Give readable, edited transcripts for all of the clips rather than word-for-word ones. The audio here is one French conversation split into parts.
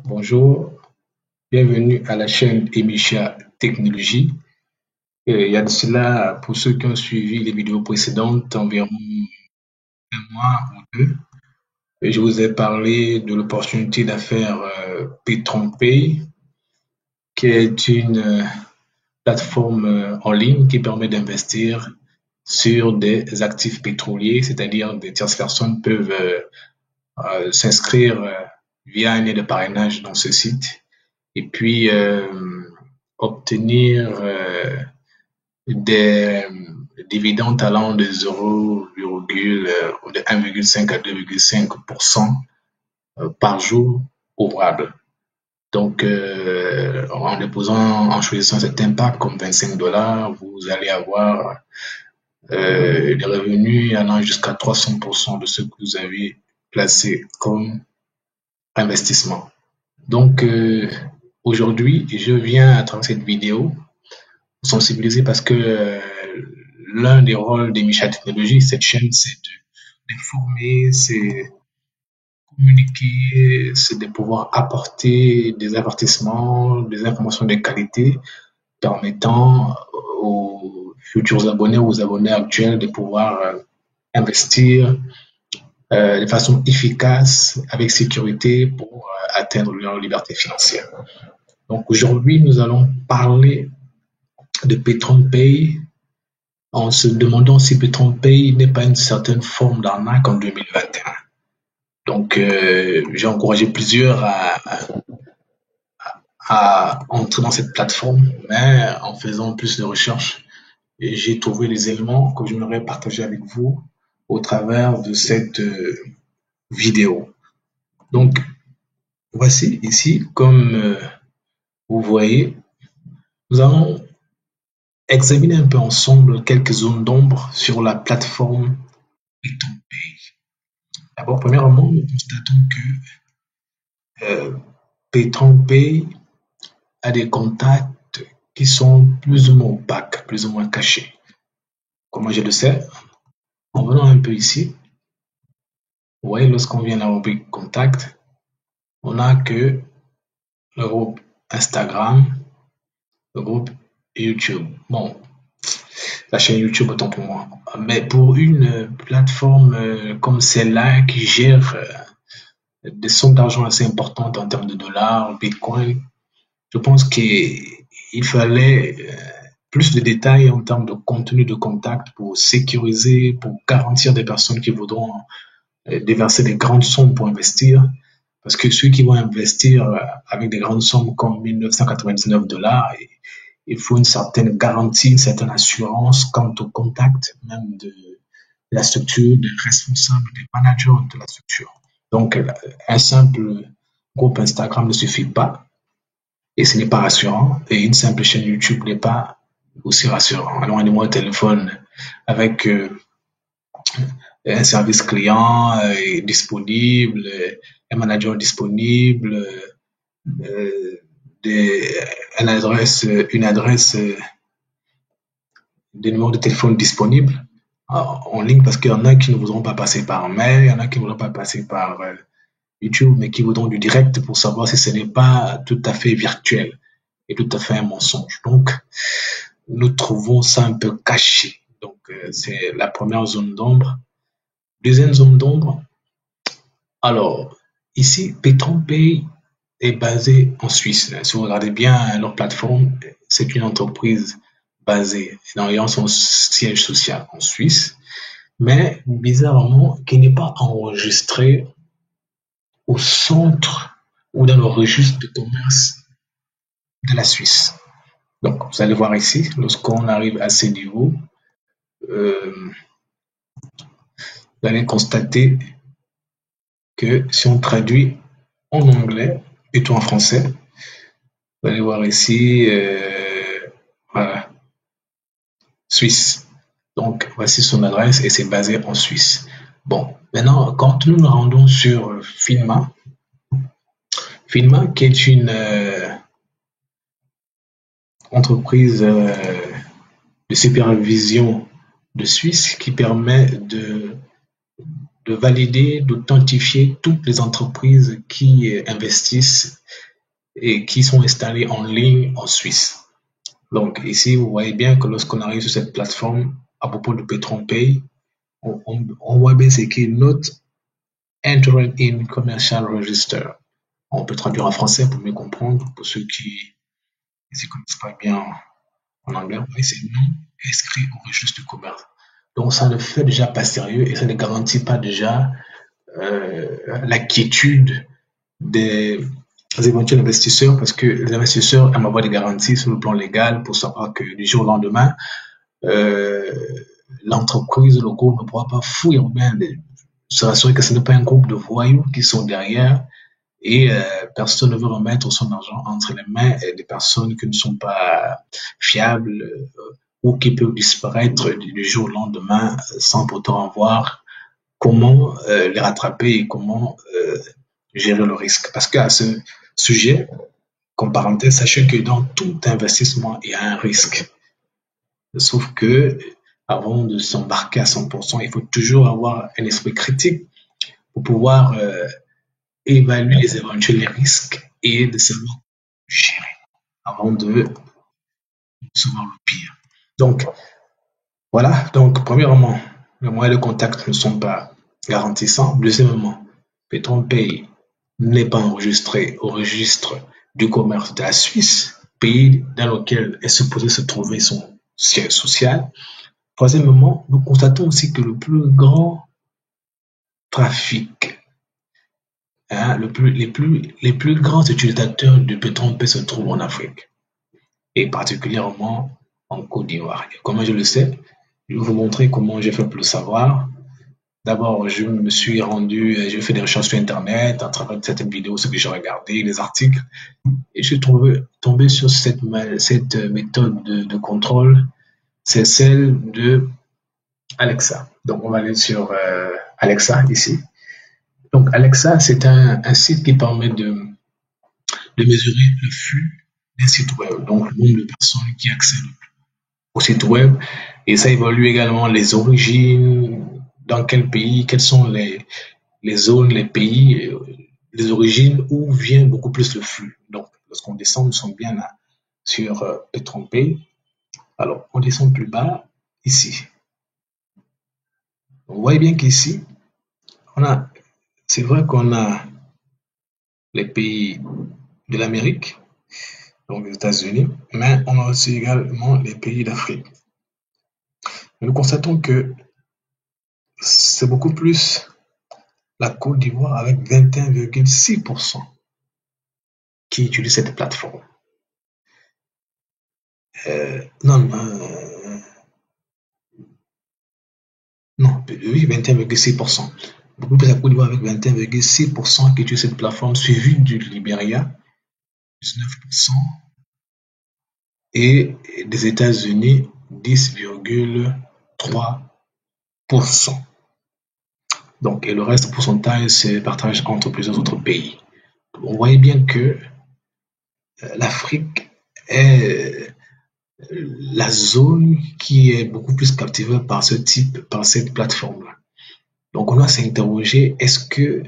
Bonjour, bienvenue à la chaîne Emisha Technologie. Il y a de cela, pour ceux qui ont suivi les vidéos précédentes, environ un mois ou deux, et je vous ai parlé de l'opportunité d'affaires PetronPay, qui est une plateforme en ligne qui permet d'investir sur des actifs pétroliers, c'est-à-dire des tierces personnes peuvent s'inscrire via un lien de parrainage dans ce site et puis obtenir des dividendes allant de 1,5 à 2,5% par jour ouvrable. Donc, en choisissant cet impact comme 25 dollars, vous allez avoir des revenus allant jusqu'à 300% de ce que vous avez placé comme investissement. Donc, aujourd'hui, je viens à travers cette vidéo sensibiliser parce que l'un des rôles des Micha Technologies, cette chaîne, c'est d'informer, c'est communiquer, c'est de pouvoir apporter des avertissements, des informations de qualité permettant aux futurs abonnés ou aux abonnés actuels de pouvoir investir de façon efficace, avec sécurité pour atteindre leur liberté financière. Donc aujourd'hui, nous allons parler de PetronPay en se demandant si PetronPay n'est pas une certaine forme d'arnaque en 2021. Donc, j'ai encouragé plusieurs à entrer dans cette plateforme, mais en faisant plus de recherches, j'ai trouvé les éléments que j'aimerais partager avec vous au travers de cette vidéo. Donc, voici ici, comme vous voyez, nous allons examiner un peu ensemble quelques zones d'ombre sur la plateforme PetronPay. D'abord, premièrement, nous constatons que PetronPay a des contacts qui sont plus ou moins opaques, plus ou moins cachés. Comment je le sais? En venant un peu ici, vous voyez, lorsqu'on vient à la rubrique contact, on n'a que le groupe Instagram, le groupe YouTube. Bon, la chaîne YouTube, autant pour moi. Mais pour une plateforme comme celle-là qui gère des sommes d'argent assez importantes en termes de dollars, Bitcoin, je pense qu'il fallait plus de détails en termes de contenu de contact pour sécuriser, pour garantir des personnes qui voudront déverser des grandes sommes pour investir. Parce que ceux qui vont investir avec des grandes sommes comme 1999 dollars, il faut une certaine garantie, une certaine assurance quant au contact même de la structure, des responsables, des managers de la structure. Donc, un simple groupe Instagram ne suffit pas et ce n'est pas rassurant. Et une simple chaîne YouTube n'est pas aussi rassurant. Alors, un numéro de téléphone avec un service client disponible, un manager disponible, des, une adresse, des numéros de téléphone disponibles en ligne parce qu'il y en a qui ne voudront pas passer par mail, il y en a qui ne voudront pas passer par YouTube, mais qui voudront du direct pour savoir si ce n'est pas tout à fait virtuel et tout à fait un mensonge. Donc, nous trouvons ça un peu caché. Donc, c'est la première zone d'ombre. Deuxième zone d'ombre. Alors, ici, PetronPay est basé en Suisse. Si vous regardez bien leur plateforme, c'est une entreprise basée dans son siège social en Suisse, mais bizarrement, qui n'est pas enregistré au centre ou dans le registre de commerce de la Suisse. Donc, vous allez voir ici, lorsqu'on arrive à ces niveaux, vous allez constater que si on traduit en anglais plutôt en français, vous allez voir ici, voilà, Suisse. Donc, voici son adresse et c'est basé en Suisse. Bon, maintenant, quand nous nous rendons sur Filma, Filma qui est une entreprise de supervision de Suisse qui permet de valider, d'authentifier toutes les entreprises qui investissent et qui sont installés en ligne en Suisse. Donc ici, vous voyez bien que lorsqu'on arrive sur cette plateforme, à propos de PatronPay, on voit bien ce qui est Not Entered in Commercial Register. On peut traduire en français pour mieux comprendre, pour ceux qui ne s'y connaissent pas bien en anglais. Oui, c'est non inscrit au registre du commerce. Donc ça ne fait déjà pas sérieux et ça ne garantit pas déjà la quiétude des éventuels investisseurs parce que les investisseurs aiment avoir des garanties sur le plan légal pour savoir que du jour au lendemain, euh, l'entreprise, le groupe ne pourra pas fouiller ou bien se rassurer que ce n'est pas un groupe de voyous qui sont derrière et personne ne veut remettre son argent entre les mains des personnes qui ne sont pas fiables ou qui peuvent disparaître du jour au lendemain sans pourtant avoir comment les rattraper et comment gérer le risque. Parce qu'à ce sujet, comme parenthèse, sachez que dans tout investissement, il y a un risque. Sauf que avant de s'embarquer à 100%, il faut toujours avoir un esprit critique pour pouvoir évaluer les éventuels risques et de savoir gérer avant de recevoir le pire. Donc, voilà. Donc, premièrement, les moyens de contact ne sont pas garantissants. Deuxièmement, PatronPay n'est pas enregistré au registre du commerce de la Suisse, pays dans lequel est supposé se trouver son siège social. Troisièmement, nous constatons aussi que le plus grand trafic, hein, les plus grands utilisateurs de PatronPay se trouvent en Afrique, et particulièrement en Côte d'Ivoire. Comment je le sais? Je vais vous montrer comment j'ai fait pour le savoir. D'abord, je me suis rendu, j'ai fait des recherches sur Internet à travers certaines vidéos, ce que j'ai regardé, les articles, et je suis tombé sur cette méthode de contrôle. C'est celle de Alexa. Donc, on va aller sur Alexa ici. Donc, Alexa, c'est un site qui permet de mesurer le flux d'un site web, donc le nombre de personnes qui accèdent au site web. Et ça évalue également les origines, dans quel pays, quelles sont les zones, les pays, les origines où vient beaucoup plus le flux. Donc, lorsqu'on descend, nous sommes bien là sur PatronPay. Alors, on descend plus bas, ici. Vous voyez bien qu'ici, c'est vrai qu'on a les pays de l'Amérique, donc les États-Unis, mais on a aussi également les pays d'Afrique. Nous constatons que c'est beaucoup plus la Côte d'Ivoire avec 21,6% qui utilisent cette plateforme. Non, non, oui, 21,6%. Beaucoup plus la Côte d'Ivoire avec 21,6% qui utilisent cette plateforme, suivi du Libéria, 19%, et des États-Unis, 10,3%. Donc, et le reste du pourcentage se partage entre plusieurs autres pays. On voit bien que l'Afrique est la zone qui est beaucoup plus captivée par par cette plateforme-là. Donc, on doit s'interroger, est-ce que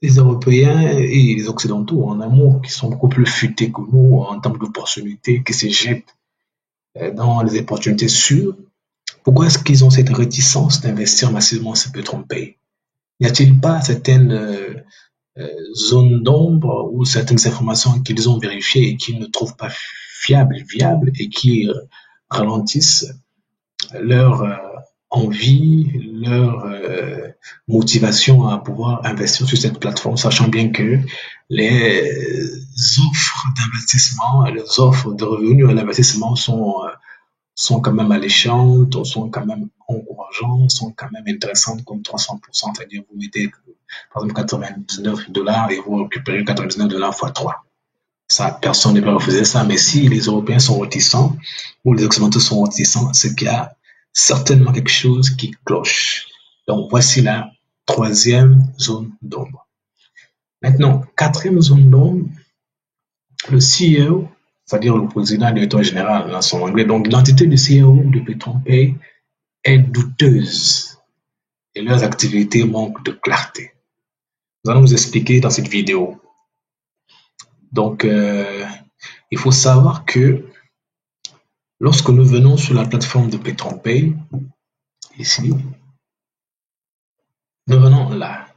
les Européens et les Occidentaux, en amour, qui sont beaucoup plus futés que nous en termes d'opportunités, qui se jettent dans les opportunités sûres, pourquoi est-ce qu'ils ont cette réticence d'investir massivement sur PatronPay? N'y a-t-il pas certaines zones d'ombre ou certaines informations qu'ils ont vérifiées et qu'ils ne trouvent pas fiables, viables et qui ralentissent leur envie, leur motivation à pouvoir investir sur cette plateforme, sachant bien que les offres d'investissement, les offres de revenus à l'investissement sont quand même alléchantes, sont quand même encourageantes, sont quand même intéressantes comme 300%, c'est-à-dire vous mettez par exemple $99 et vous récupérez $99 fois 3. Ça, personne ne peut refuser ça, mais si les Européens sont réticents ou les Occidentaux sont réticents, c'est qu'il y a certainement quelque chose qui cloche. Donc voici la troisième zone d'ombre. Maintenant, quatrième zone d'ombre, le CEO, c'est-à-dire le président directeur général dans son anglais, donc l'entité du CEO de PatronPay est douteuse et leurs activités manquent de clarté. Nous allons vous expliquer dans cette vidéo. Donc, il faut savoir que lorsque nous venons sur la plateforme de PetronPay, ici, nous venons là.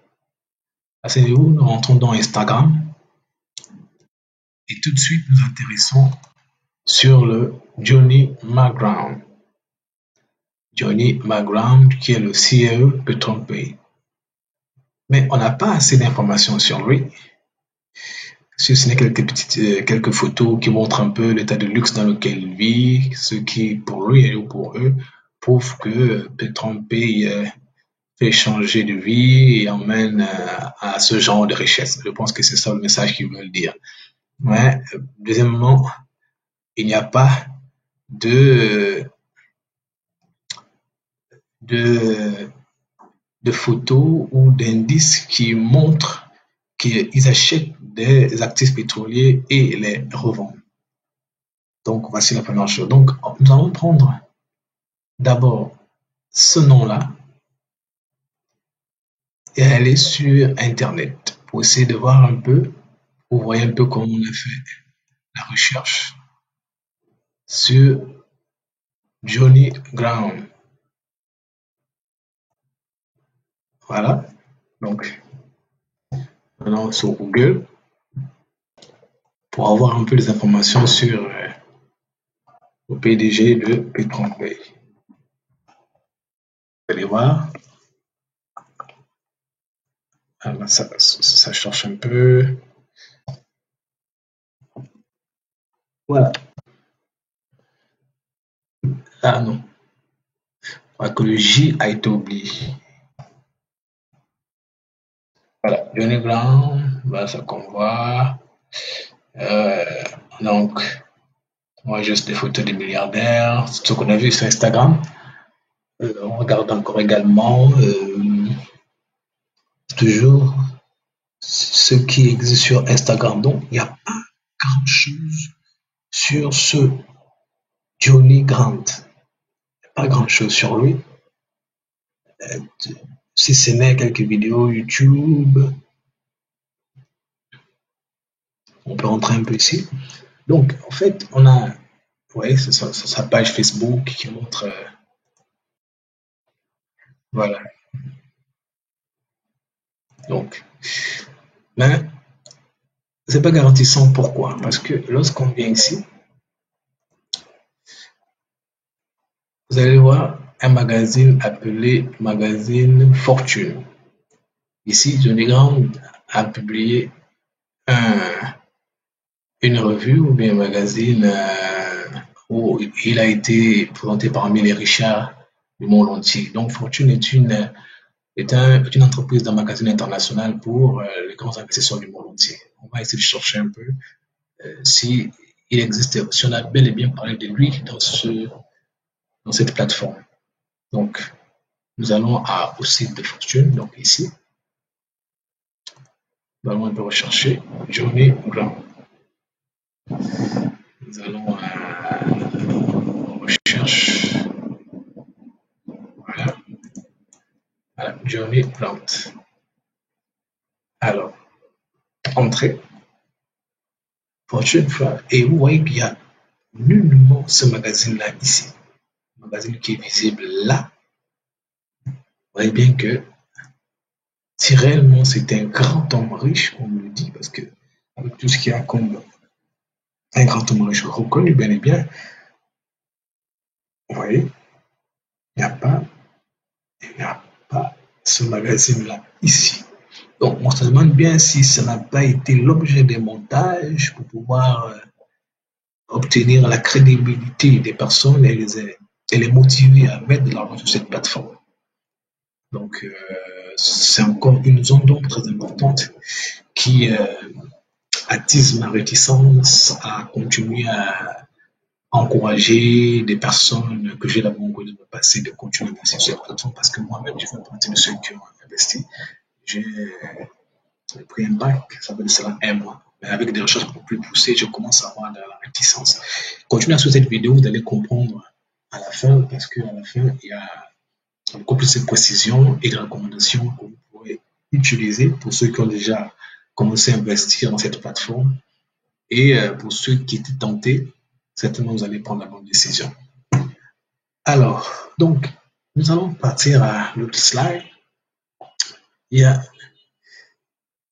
Asseyez-vous, nous rentrons dans Instagram et tout de suite nous intéressons sur le Johnny McGround. Johnny McGround qui est le CEO de PetronPay. Mais on n'a pas assez d'informations sur lui. Si ce n'est quelques photos qui montrent un peu l'état de luxe dans lequel il vit, ce qui pour lui et pour eux prouve que PetronPay fait changer de vie et emmène à ce genre de richesse. Je pense que c'est ça le message qu'ils veulent dire. Mais deuxièmement, il n'y a pas de de, de photos ou d'indices qui montrent qu'ils achètent des actifs pétroliers et les revendent. Donc, voici la première chose. Donc, nous allons prendre d'abord ce nom-là et aller sur Internet pour essayer de voir un peu, pour voir un peu comment on a fait la recherche sur Johnny Brown. Voilà. Donc, maintenant sur Google pour avoir un peu des informations sur le PDG de PetronPay. Vous allez voir. Alors, ça cherche un peu. Voilà. Ah non. Je crois que le J a été oublié. Voilà. Johnny Brown. Voilà ce qu'on voit. Euh, donc, moi, juste des photos des milliardaires. Ce qu'on a vu sur Instagram. On regarde encore également toujours ce qui existe sur Instagram. Donc, il n'y a pas grand-chose sur ce Johnny Grant. Pas grand-chose sur lui. Si ce n'est quelques vidéos YouTube, on peut rentrer un peu ici. Donc, en fait, on a, vous voyez, c'est sa page Facebook qui montre, voilà. Donc, mais c'est pas garantissant. Pourquoi? Parce que lorsqu'on vient ici, vous allez voir un magazine appelé Magazine Fortune. Ici, Johnny Grant a publié une revue ou bien un magazine où il a été présenté parmi les richards du monde entier. Donc, Fortune est une entreprise d'un magazine international pour les grands investisseurs du monde entier. On va essayer de chercher un peu si il existe, si on a bel et bien parlé de lui dans cette plateforme. Donc, nous allons au site de Fortune, donc ici, nous allons un peu rechercher Johnny Grant. Nous allons à recherche. Voilà. Voilà, Johnny Grant. Alors, entrée, Fortune, et vous voyez qu'il y a nullement ce magazine-là ici. Le magazine qui est visible là. Vous voyez bien que si réellement c'est un grand homme riche, on me le dit, parce que avec tout ce qu'il y a comme un grand homme riche reconnu, bien et bien, vous voyez, il n'y a pas, il n'y a pas ce magazine-là ici. Donc, on se demande bien si ça n'a pas été l'objet des montages pour pouvoir obtenir la crédibilité des personnes et les motiver à mettre de l'argent sur cette plateforme. Donc, c'est encore une zone d'ombre très importante qui attise ma réticence à continuer à encourager des personnes que j'ai la bonne de me passer de continuer à investir sur cette plateforme parce que moi-même, je fais partie de ceux qui ont investi. J'ai pris un bac, ça fait de cela un mois. Mais avec des recherches beaucoup plus poussées, je commence à avoir de la réticence. Continuez à suivre cette vidéo, vous allez comprendre à la fin, parce qu'à la fin, il y a beaucoup plus de précisions et de recommandations que vous pourrez utiliser pour ceux qui ont déjà commencé à investir dans cette plateforme Et pour ceux qui étaient tentés, certainement vous allez prendre la bonne décision. Alors, donc, nous allons partir à l'autre slide. Il y a,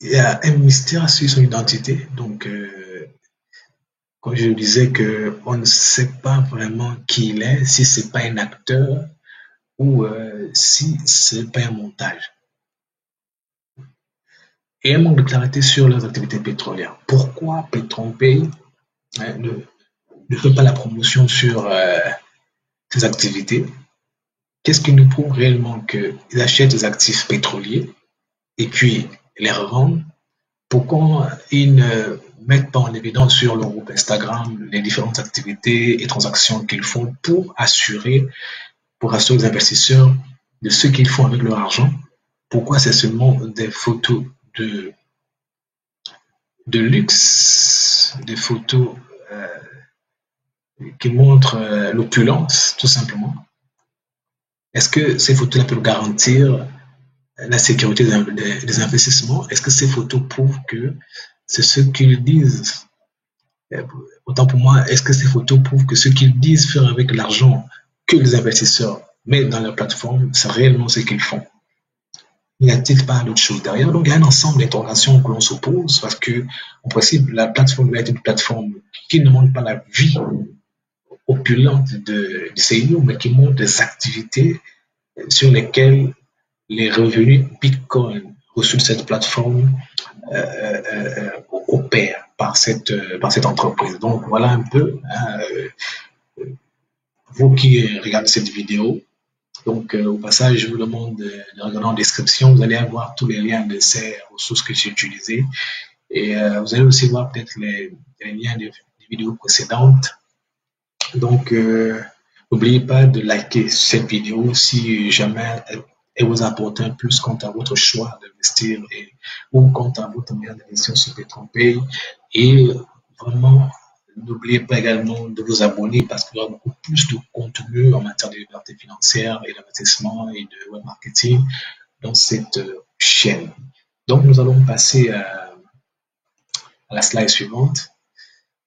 il y a un mystère sur son identité. Donc, comme je disais, qu'on ne sait pas vraiment qui il est, si c'est pas un acteur ou si c'est pas un montage. Et un manque de clarité sur leurs activités pétrolières. Pourquoi Petronpay ne fait pas la promotion sur ses activités? Qu'est-ce qui nous prouve réellement qu'ils achètent des actifs pétroliers et puis les revendent? Pourquoi ils ne mettent pas en évidence sur le groupe Instagram les différentes activités et transactions qu'ils font pour assurer les investisseurs de ce qu'ils font avec leur argent? Pourquoi c'est seulement des photos de luxe, des photos qui montrent l'opulence, tout simplement? Est-ce que ces photos-là peuvent garantir la sécurité des investissements? Est-ce que ces photos prouvent que c'est ce qu'ils disent? Autant pour moi, est-ce que ces photos prouvent que ce qu'ils disent faire avec l'argent que les investisseurs mettent dans leur plateforme, c'est réellement ce qu'ils font? N'y a-t-il pas d'autre chose derrière? Donc, il y a un ensemble d'interrogations que l'on se pose parce que, en principe, la plateforme doit être une plateforme qui ne montre pas la vie opulente du CEO, mais qui montre des activités sur lesquelles les revenus Bitcoin reçus de cette plateforme opèrent par cette entreprise. Donc, voilà un peu, vous qui regardez cette vidéo. Donc, au passage, je vous demande de regarder en description. Vous allez avoir tous les liens de ces ressources que j'ai utilisées. Et vous allez aussi voir peut-être les liens des vidéos précédentes. Donc, n'oubliez pas de liker cette vidéo si jamais elle vous apporte un plus quant à votre choix d'investir ou quant à votre moyen d'investir sur Petronpay. Et vraiment, n'oubliez pas également de vous abonner parce qu'il y aura beaucoup plus de contenu en matière de liberté financière et d'investissement et de web marketing dans cette chaîne. Donc, nous allons passer à la slide suivante.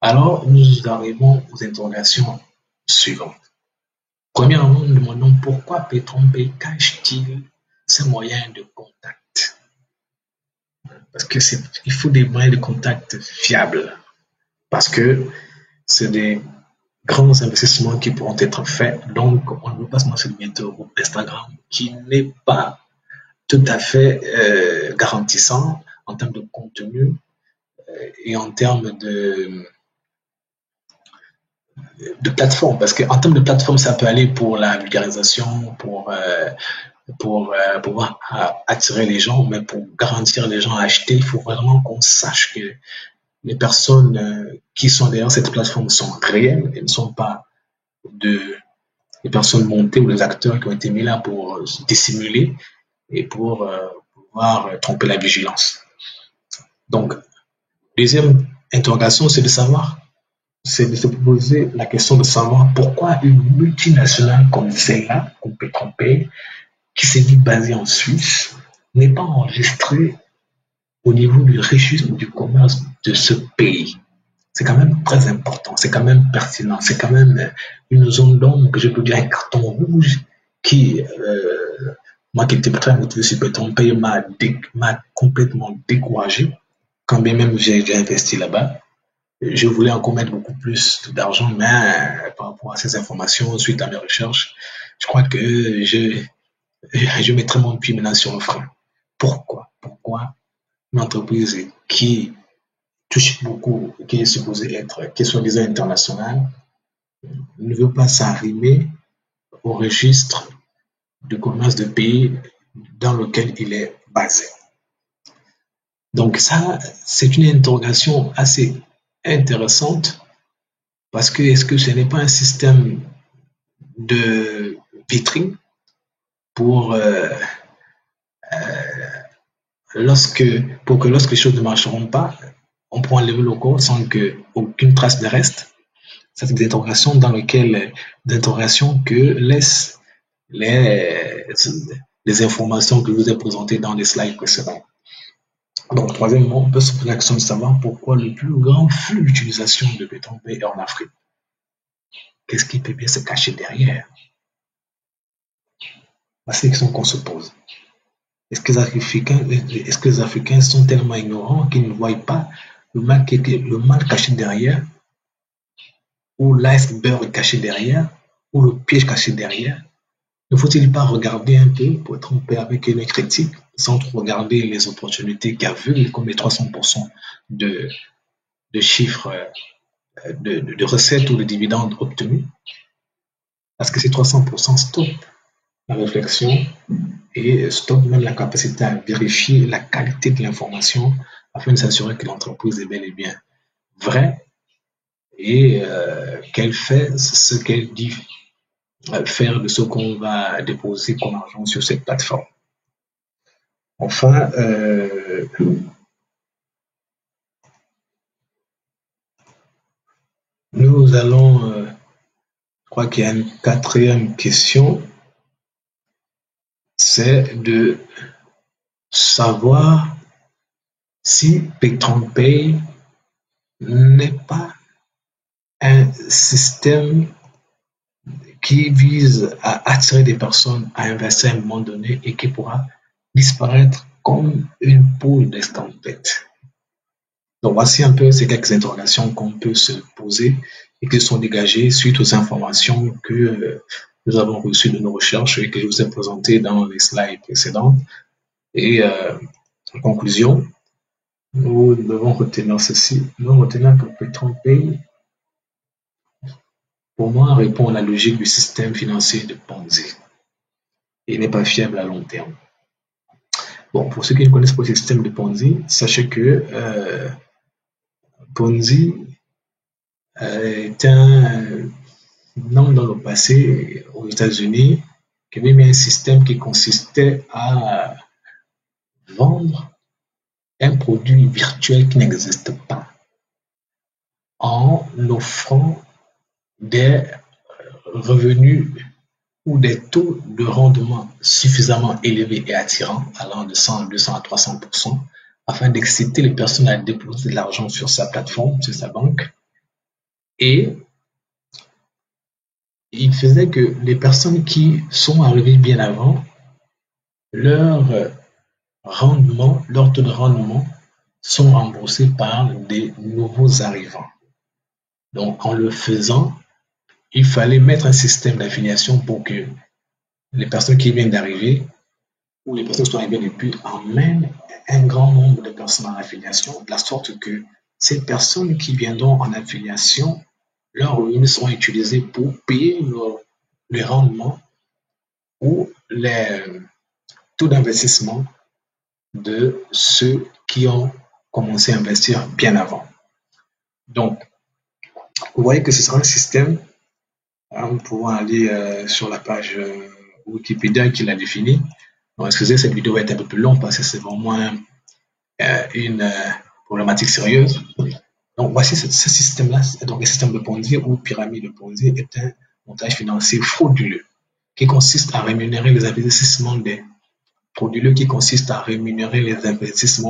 Alors, nous arrivons aux interrogations suivantes. Premièrement, nous demandons pourquoi Petronpay cache-t-il ses moyens de contact? Parce qu'il faut des moyens de contact fiables. Parce que c'est des grands investissements qui pourront être faits. Donc, on ne veut pas se mentionner bientôt au groupe Instagram qui n'est pas tout à fait garantissant en termes de contenu et en termes de plateforme. Parce qu'en termes de plateforme, ça peut aller pour la vulgarisation, pour pouvoir attirer les gens, mais pour garantir les gens à acheter, il faut vraiment qu'on sache que les personnes qui sont derrière cette plateforme sont réelles et ne sont pas des personnes montées ou des acteurs qui ont été mis là pour dissimuler et pour pouvoir tromper la vigilance. Donc, deuxième interrogation, c'est de se poser la question de savoir pourquoi une multinationale comme celle-là, comme Petronpay, qui s'est dit basée en Suisse, n'est pas enregistrée au niveau du registre du commerce de ce pays. C'est quand même très important, c'est quand même pertinent, c'est quand même une zone d'ombre, que je peux dire un carton rouge qui, moi qui étais très motivé sur Petronpay, m'a complètement découragé, quand bien même j'ai investi là-bas. Je voulais encore mettre beaucoup plus d'argent, mais par rapport à ces informations, suite à mes recherches, je crois que je mettrai mon pied maintenant sur le frein. Pourquoi une entreprise qui touche beaucoup, qui est supposée être, qui est soi-disant internationale, ne veut pas s'arrimer au registre de commerce de pays dans lequel il est basé? Donc ça, c'est une interrogation assez intéressante parce que est-ce que ce n'est pas un système de vitrine pour que lorsque les choses ne marcheront pas, on pourra enlever le corps sans qu'aucune trace ne reste? Ça, c'est des interrogations que laissent les informations que je vous ai présentées dans les slides précédents. Donc, troisièmement, on peut se poser la question de savoir pourquoi le plus grand flux d'utilisation de PetroPay est en Afrique. Qu'est-ce qui peut bien se cacher derrière? C'est la question qu'on se pose. Est-ce que les Africains sont tellement ignorants qu'ils ne voient pas le mal caché derrière, ou l'iceberg caché derrière, ou le piège caché derrière? Ne faut-il pas regarder un peu pour être en paix avec une critique, sans trop regarder les opportunités qu'aveuglent, comme les 300% de, de chiffres, de recettes ou de dividendes obtenus? Parce que ces 300% stoppent la réflexion et stoppent même la capacité à vérifier la qualité de l'information afin de s'assurer que l'entreprise est bel et bien vraie et qu'elle fait ce qu'elle dit faire de ce qu'on va déposer comme argent sur cette plateforme. Enfin, nous allons, je crois qu'il y a une quatrième question, c'est de savoir si PetroPay n'est pas un système qui vise à attirer des personnes à investir à un moment donné et qui pourra disparaître comme une poule d'escampette. Donc voici un peu ces quelques interrogations qu'on peut se poser et qui sont dégagées suite aux informations que nous avons reçues de nos recherches et que je vous ai présentées dans les slides précédents. Et en conclusion, nous devons retenir ceci. Nous devons retenir que PetroPay, pour moi, répond à la logique du système financier de Ponzi et n'est pas fiable à long terme. Bon, pour ceux qui ne connaissent pas le système de Ponzi, sachez que Ponzi est un nom dans le passé aux États-Unis qui avait mis un système qui consistait à vendre un produit virtuel qui n'existe pas en offrant des revenus ou des taux de rendement suffisamment élevés et attirants, allant de 100 à 200 à 300%, afin d'exciter les personnes à déposer de l'argent sur sa plateforme, sur sa banque. Et il faisait que les personnes qui sont arrivées bien avant, leur taux de rendement sont remboursés par des nouveaux arrivants. Donc, en le faisant, il fallait mettre un système d'affiliation pour que les personnes qui viennent d'arriver ou les personnes qui sont arrivées depuis emmènent un grand nombre de personnes en affiliation, de la sorte que ces personnes qui viendront en affiliation, leurs revenus seront utilisés pour payer les rendements ou les taux d'investissement de ceux qui ont commencé à investir bien avant. Donc, vous voyez que ce sera un système. Nous pouvons aller sur la page Wikipédia qui l'a défini. Donc, excusez, cette vidéo va être un peu plus longue parce que c'est vraiment une problématique sérieuse. Donc, voici ce système-là, donc un système de Ponzi ou pyramide de Ponzi est un montage financier frauduleux qui consiste à rémunérer les investissements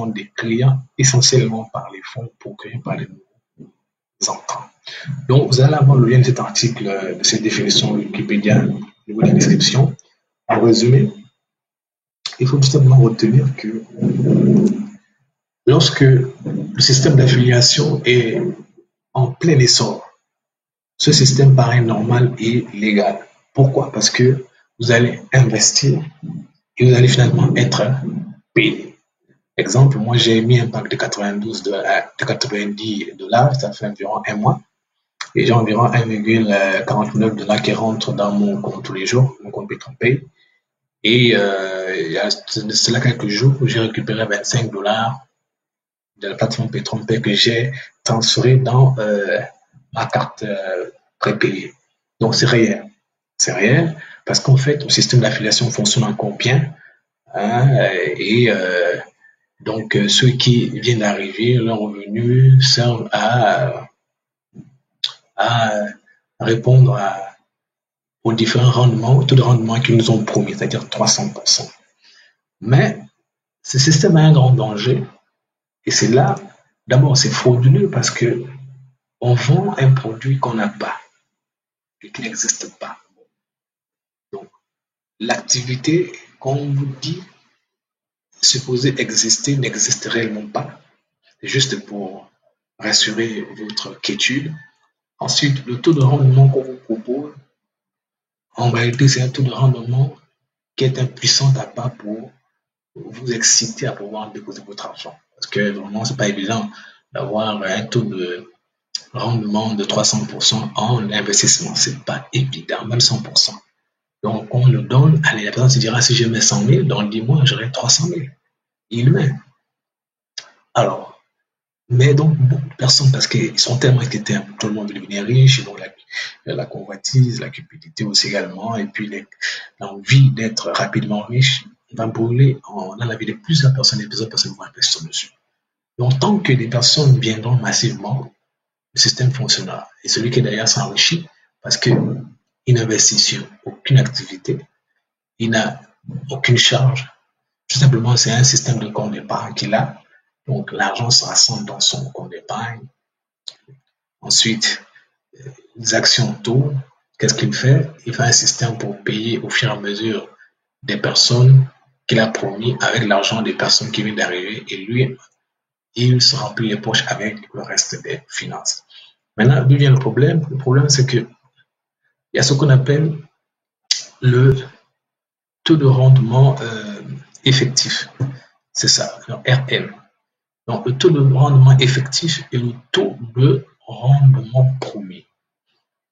des clients essentiellement par les fonds procurés par les entrants. Donc, vous allez avoir le lien de cet article, de cette définition Wikipédia au niveau de la description. En résumé, il faut tout simplement retenir que lorsque le système d'affiliation est en plein essor, ce système paraît normal et légal. Pourquoi? Parce que vous allez investir et vous allez finalement être payé. Exemple, moi j'ai mis un pack de 90 $, ça fait environ un mois, et j'ai environ 1,49 $ qui rentre dans mon compte tous les jours, mon compte PetroPay. Et il y a de cela quelques jours, j'ai récupéré 25 $ de la plateforme PetroPay que j'ai transféré dans ma carte prépayée. Donc c'est réel. C'est réel parce qu'en fait, le système d'affiliation fonctionne encore bien. Et donc, ceux qui viennent d'arriver, leurs revenus servent à répondre aux différents rendements, taux de rendement qu'ils nous ont promis, c'est-à-dire 300%. Mais ce système a un grand danger Et c'est là, d'abord, c'est frauduleux parce que on vend un produit qu'on n'a pas et qui n'existe pas. Donc, l'activité qu'on vous dit supposée exister n'existe réellement pas. C'est juste pour rassurer votre quiétude. Ensuite, le taux de rendement qu'on vous propose, en réalité, c'est un taux de rendement qui est un puissant appât pour vous exciter à pouvoir déposer votre argent. Parce que vraiment, c'est pas évident d'avoir un taux de rendement de 300% en investissement. C'est pas évident, même 100%. Donc, on le donne, allez, la personne se dira, si je mets 100 000, dans 10 mois, j'aurai 300 000. Il met. Alors, mais donc, beaucoup de personnes, parce qu'ils sont tellement inquiétés, hein, tout le monde veut devenir riche, et donc la convoitise, la cupidité aussi également, et puis l'envie d'être rapidement riche va brûler dans la vie de plusieurs personnes, et plusieurs personnes vont investir dessus. Donc, tant que les personnes viendront massivement, le système fonctionnera. Et celui qui est derrière s'enrichit parce qu'il n'investit sur aucune activité, il n'a aucune charge. Tout simplement, c'est un système de compte d'épargne qu'il a. Donc, l'argent se rassemble dans son compte d'épargne. Ensuite, les actions tournent. Qu'est-ce qu'il fait? Il fait un système pour payer au fur et à mesure des personnes qu'il a promis avec l'argent des personnes qui viennent d'arriver. Et lui, il se remplit les poches avec le reste des finances. Maintenant, d'où vient le problème? Le problème, c'est que il y a ce qu'on appelle le taux de rendement effectif. C'est ça, le RM. Donc, le taux de rendement effectif et le taux de rendement promis.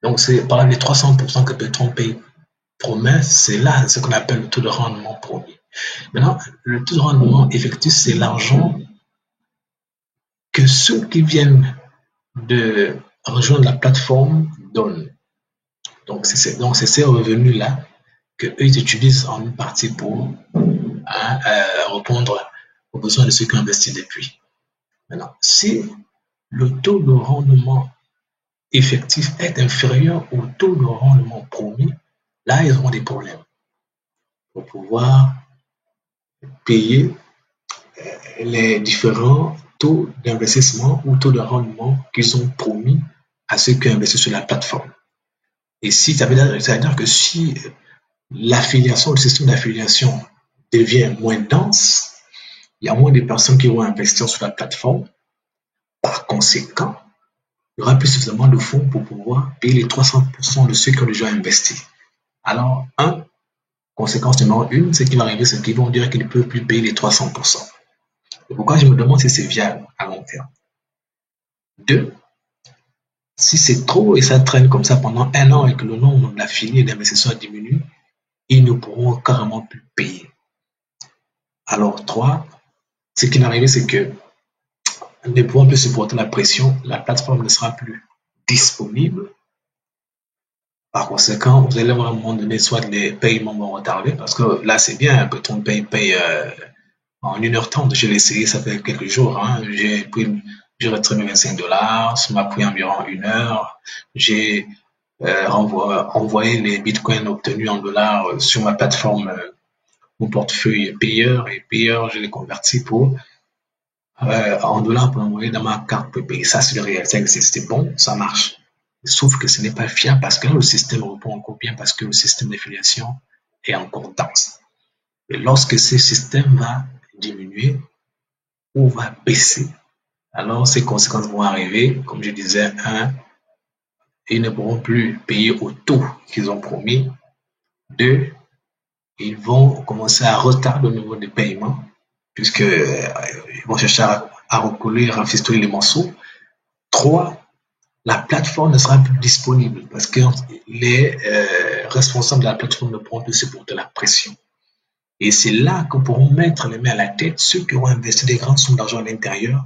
Donc, c'est par les 300% que Petron paye promet, c'est là ce qu'on appelle le taux de rendement promis. Maintenant, le taux de rendement effectif, c'est l'argent que ceux qui viennent de rejoindre la plateforme donnent. Donc, c'est ces revenus-là qu'eux, ils utilisent en une partie pour répondre aux besoins de ceux qui ont investi depuis. Maintenant, si le taux de rendement effectif est inférieur au taux de rendement promis, là, ils auront des problèmes pour pouvoir payer les différents taux d'investissement ou taux de rendement qu'ils ont promis à ceux qui investissent sur la plateforme. Et si ça veut dire que si l'affiliation, le système d'affiliation devient moins dense, il y a moins de personnes qui vont investir sur la plateforme. Par conséquent, il y aura plus suffisamment de fonds pour pouvoir payer les 300% de ceux qui ont déjà investi. Alors, conséquence numéro 1, ce qui va arriver, c'est qu'ils vont dire qu'ils ne peuvent plus payer les 300%. Et pourquoi je me demande si c'est viable à long terme. 2, si c'est trop et ça traîne comme ça pendant 1 an et que le nombre d'affiliés et d'investisseurs diminue, ils ne pourront carrément plus payer. Alors 3, ce qui va arriver, c'est que ne pouvant plus supporter la pression, la plateforme ne sera plus disponible. Par conséquent, vous allez voir à un moment donné, soit les paiements vont retarder, parce que là, c'est bien, Petron paye en 1h30. Je l'ai essayé, ça fait quelques jours. Hein. J'ai retiré mes $25, ça m'a pris environ 1 heure. J'ai envoyé les bitcoins obtenus en dollars sur ma plateforme, mon portefeuille payeur, et payeur, je l'ai converti en dollars pour envoyer dans ma carte PayPay. Ça, c'est le réel, ça existe, c'est bon, ça marche. Sauf que ce n'est pas fiable parce que le système répond encore bien parce que le système d'affiliation est encore dense. Et lorsque ce système va diminuer ou va baisser, alors ces conséquences vont arriver. Comme je disais, ils ne pourront plus payer au taux qu'ils ont promis. 2, ils vont commencer à retarder au niveau des paiements puisqu'ils vont chercher à recoller, à rafistoler les morceaux. 3, la plateforme ne sera plus disponible parce que les responsables de la plateforme ne pourront plus supporter la pression. Et c'est là que pourront mettre les mains à la tête ceux qui auront investi des grandes sommes d'argent à l'intérieur,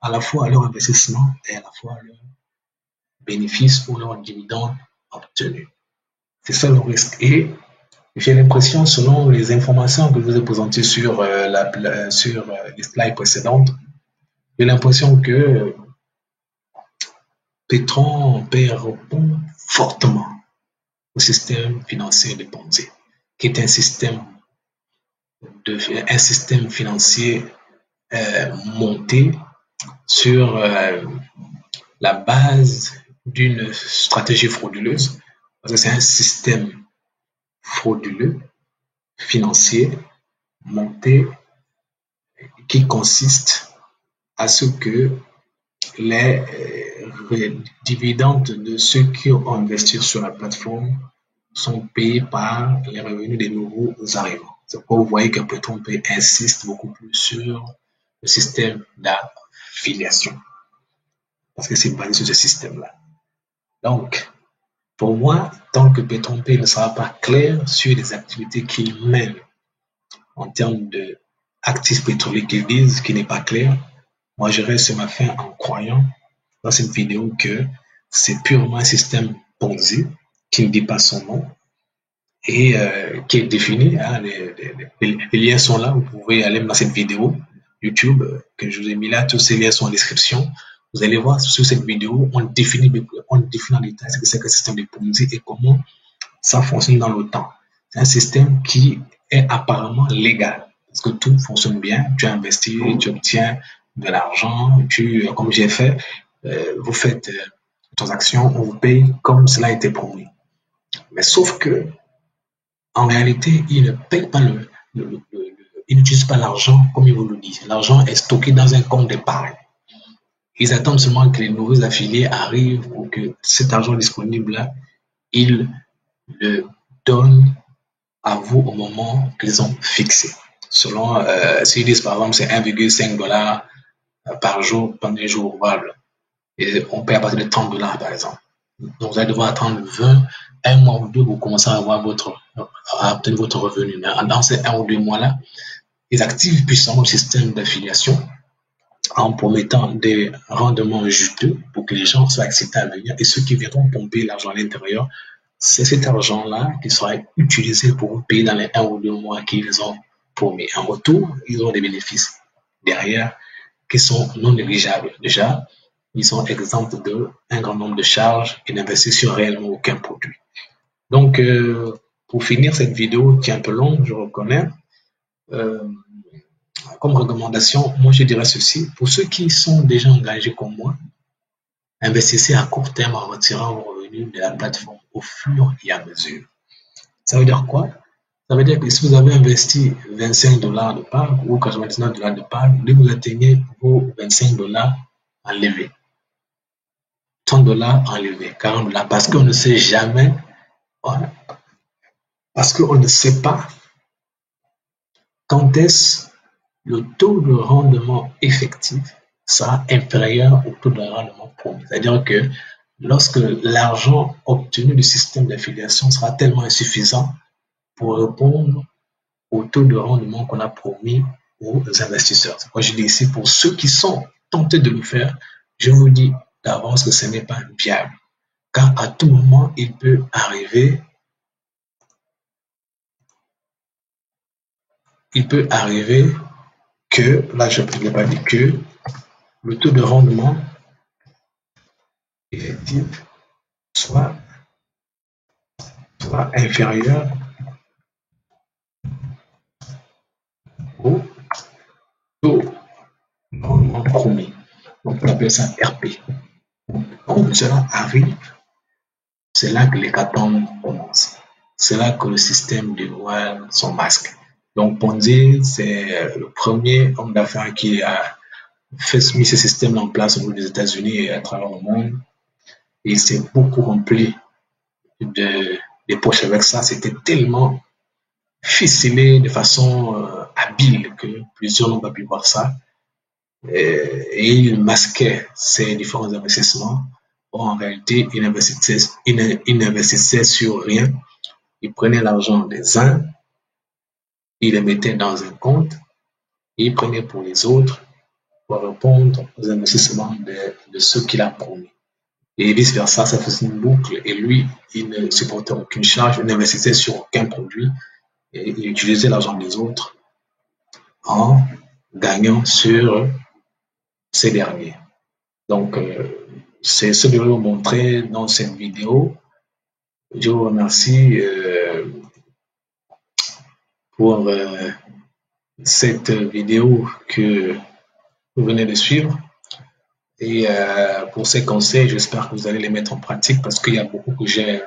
à la fois à leur investissement et à la fois à leur bénéfice ou leur dividende obtenu. C'est ça le risque. Et j'ai l'impression, selon les informations que je vous ai présentées sur les slides précédentes, j'ai l'impression que Petron répond fortement au système financier de Ponzi, qui est un système financier monté sur la base d'une stratégie frauduleuse, parce que c'est un système frauduleux, financier, monté, qui consiste à ce que les dividendes de ceux qui ont investi sur la plateforme sont payés par les revenus des nouveaux arrivants. C'est pourquoi vous voyez que PetroPay insiste beaucoup plus sur le système d'affiliation, parce que c'est basé sur ce système-là. Donc, pour moi, tant que PetroPay ne sera pas clair sur les activités qu'il mène en termes d'actifs pétroliers qu'ils disent, qui n'est pas clair, moi je reste sur ma fin en croyant dans cette vidéo que c'est purement un système Ponzi qui ne dit pas son nom et qui est défini. Hein, les liens sont là, vous pouvez aller dans cette vidéo YouTube que je vous ai mis là, tous ces liens sont en description. Vous allez voir sur cette vidéo, on définit en détail ce que c'est que le système de Ponzi et comment ça fonctionne dans le temps. C'est un système qui est apparemment légal parce que tout fonctionne bien. Tu investis, tu obtiens de l'argent, comme j'ai fait, vous faites une transaction, on vous paye comme cela a été promis. Mais sauf que en réalité, ils ne payent pas ils n'utilisent pas l'argent comme ils vous le disent. L'argent est stocké dans un compte d'épargne. Ils attendent seulement que les nouveaux affiliés arrivent ou que cet argent disponible-là, ils le donnent à vous au moment qu'ils ont fixé. Selon, s'ils disent par exemple c'est 1,5 $ par jour pendant les jours ouvrables, et on paye à partir de 30 $ par exemple. Donc vous allez devoir attendre 20, un mois ou deux pour commencer à obtenir votre revenu. Mais dans ces 1 ou 2 mois-là, ils activent puissamment le système d'affiliation en promettant des rendements juteux pour que les gens soient excités à venir. Et ceux qui viendront pomper l'argent à l'intérieur, c'est cet argent-là qui sera utilisé pour vous payer dans les 1 ou 2 mois qu'ils ont promis. En retour, ils ont des bénéfices derrière qui sont non négligeables. Déjà, ils sont exempts d'un grand nombre de charges et n'investissent sur réellement aucun produit. Donc, pour finir cette vidéo qui est un peu longue, je reconnais, comme recommandation, moi je dirais ceci, pour ceux qui sont déjà engagés comme moi, investissez à court terme en retirant vos revenus de la plateforme au fur et à mesure. Ça veut dire quoi? Ça veut dire que si vous avez investi 25 $ de part ou 99 $ de part, dès que vous atteignez vos 25 $ enlevés, 30 $ enlevés, 40 $, parce qu'on ne sait jamais, voilà, parce qu'on ne sait pas quand est-ce le taux de rendement effectif sera inférieur au taux de rendement promis. C'est-à-dire que lorsque l'argent obtenu du système d'affiliation sera tellement insuffisant pour répondre au taux de rendement qu'on a promis aux investisseurs. C'est pourquoi je dis ici, pour ceux qui sont tentés de le faire, je vous dis d'avance que ce n'est pas viable. Car à tout moment, il peut arriver que, là je ne l'ai pas dit, que le taux de rendement effectif soit inférieur au taux de rendement promis. Donc on appelle ça RP. Quand cela arrive, c'est là que l'hécatombe commence. C'est là que le système dévoile son masque. Donc Ponzi, c'est le premier homme d'affaires qui a mis ce système en place au niveau des États-Unis et à travers le monde. Et il s'est beaucoup rempli des poches avec ça. C'était tellement ficelé de façon habile que plusieurs n'ont pas pu voir ça. Et il masquait ses différents investissements. Or, en réalité, il n'investissait sur rien. Il prenait l'argent des uns, il le mettait dans un compte, et il prenait pour les autres pour répondre aux investissements de ceux qu'il a promis. Et vice-versa, ça faisait une boucle. Et lui, il ne supportait aucune charge, il n'investissait sur aucun produit, et il utilisait l'argent des autres en gagnant sur ces derniers. Donc, c'est ce que je vais vous montrer dans cette vidéo. Je vous remercie pour cette vidéo que vous venez de suivre. Et pour ces conseils, j'espère que vous allez les mettre en pratique parce qu'il y a beaucoup que j'ai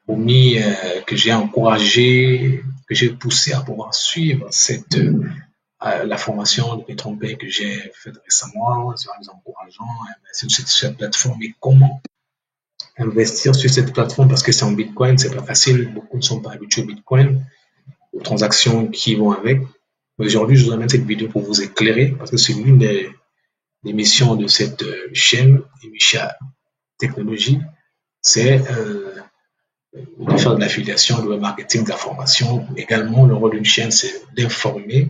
promis, que j'ai encouragé, que j'ai poussé à pouvoir suivre la formation de Petron Pay que j'ai faite récemment, en les encourageant à investir sur cette plateforme et comment investir sur cette plateforme parce que c'est en Bitcoin, c'est pas facile. Beaucoup ne sont pas habitués au Bitcoin, aux transactions qui vont avec. Aujourd'hui, je vous amène cette vidéo pour vous éclairer parce que c'est l'une des missions de cette chaîne, Emisha Technologie, c'est de faire de l'affiliation, du marketing, de la formation. Également, le rôle d'une chaîne, c'est d'informer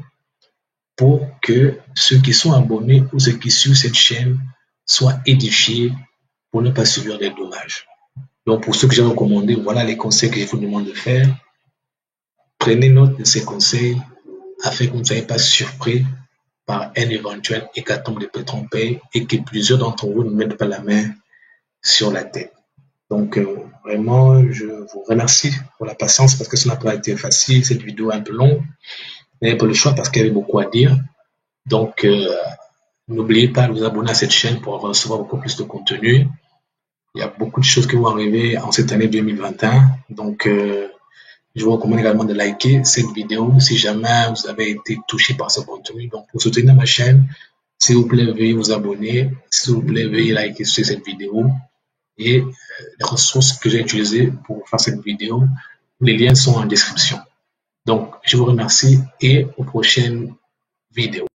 pour que ceux qui sont abonnés ou ceux qui suivent cette chaîne soient édifiés pour ne pas subir des dommages. Donc, pour ceux que j'ai recommandés, voilà les conseils que je vous demande de faire. Prenez note de ces conseils afin que vous ne soyez pas surpris par un éventuel hécatombe de Petron Pay et que plusieurs d'entre vous ne mettent pas la main sur la tête. Donc, vraiment, je vous remercie pour la patience parce que ça n'a pas été facile. Cette vidéo est un peu longue. Vous n'avez pas le choix parce qu'il y avait beaucoup à dire. Donc, n'oubliez pas de vous abonner à cette chaîne pour recevoir beaucoup plus de contenu. Il y a beaucoup de choses qui vont arriver en cette année 2021. Donc, je vous recommande également de liker cette vidéo si jamais vous avez été touché par ce contenu. Donc, pour soutenir ma chaîne, s'il vous plaît, veuillez vous abonner. S'il vous plaît, veuillez liker sur cette vidéo. Et les ressources que j'ai utilisées pour faire cette vidéo, les liens sont en description. Donc, je vous remercie et aux prochaines vidéos.